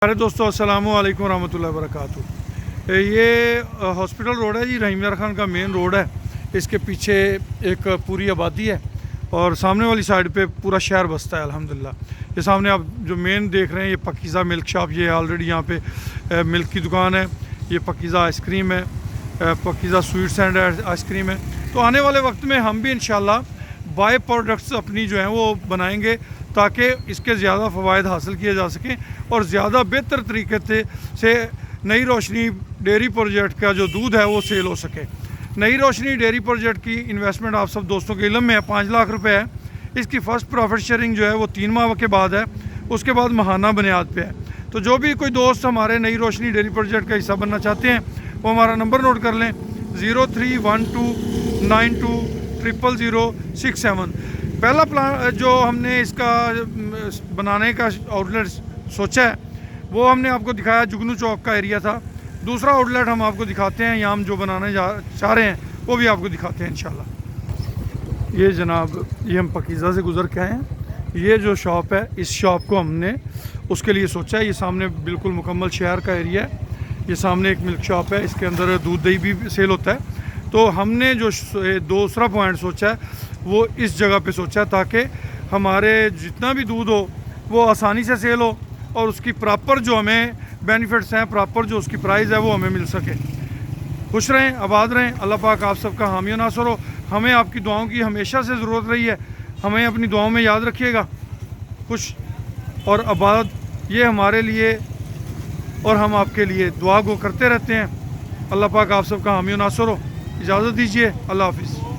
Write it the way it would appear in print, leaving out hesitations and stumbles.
अरे दोस्तों अस्सलामु अलैकुम रहमतुल्लाहि वबरकातुहू। ये हॉस्पिटल रोड है जी, रहीम यार खान का मेन रोड है। इसके पीछे एक पूरी आबादी है और सामने वाली साइड पे पूरा शहर बसता है अल्हम्दुलिल्लाह। ये सामने आप जो मेन देख रहे हैं ये पकीज़ा मिल्क शॉप, ये ऑलरेडी यहाँ पे मिल्क की दुकान है। ये पकीज़ा आइसक्रीम है, पकीज़ा स्वीट्स एंड आइसक्रीम है। तो आने वाले वक्त में हम भी इंशाल्लाह बाय प्रोडक्ट्स अपनी जो हैं वो बनाएंगे ताकि इसके ज़्यादा फ़वाइद हासिल किए जा सकें और ज़्यादा बेहतर तरीके से नई रोशनी डेयरी प्रोजेक्ट का जो दूध है वो सेल हो सके। नई रोशनी डेयरी प्रोजेक्ट की इन्वेस्टमेंट आप सब दोस्तों के इल्म में है, 5 लाख रुपए है। इसकी फ़र्स्ट प्रॉफिट शेयरिंग जो है वो 3 माह के बाद है, उसके बाद महाना बुनियाद पे है। तो जो भी कोई दोस्त हमारे नई रोशनी डेयरी प्रोजेक्ट का हिस्सा बनना चाहते हैं वो हमारा नंबर नोट कर लें 031292000067। पहला प्लान जो हमने इसका बनाने का आउटलेट सोचा है वो हमने आपको दिखाया, जुगनू चौक का एरिया था। दूसरा आउटलेट हम आपको दिखाते हैं, यहाँ हम जो बनाने चाह रहे हैं वो भी आपको दिखाते हैं इंशाल्लाह। ये जनाब, ये हम पकीज़ा से गुज़र के आए हैं। ये जो शॉप है, इस शॉप को हमने उसके लिए सोचा है। ये सामने बिल्कुल मुकम्मल शहर का एरिया है। ये सामने एक मिल्क शॉप है, इसके अंदर दूध दही भी सेल होता है। तो हमने जो दूसरा पॉइंट सोचा है वो इस जगह पे सोचा है ताकि हमारे जितना भी दूध हो वो आसानी से सेल हो और उसकी प्रॉपर जो हमें बेनिफिट्स हैं, प्रॉपर जो उसकी प्राइस है वो हमें मिल सके। खुश रहें, आबाद रहें। अल्लाह पाक आप सबका हामी नासर हो। हमें आपकी दुआओं की हमेशा से ज़रूरत रही है, हमें अपनी दुआओं में याद रखिएगा। खुश और आबाद ये हमारे लिए और हम आपके लिए दुआ गो करते रहते हैं। अल्लाह पाक आप सबका हामी नासर हो। इजाज़त दीजिए, अल्लाह हाफिज़।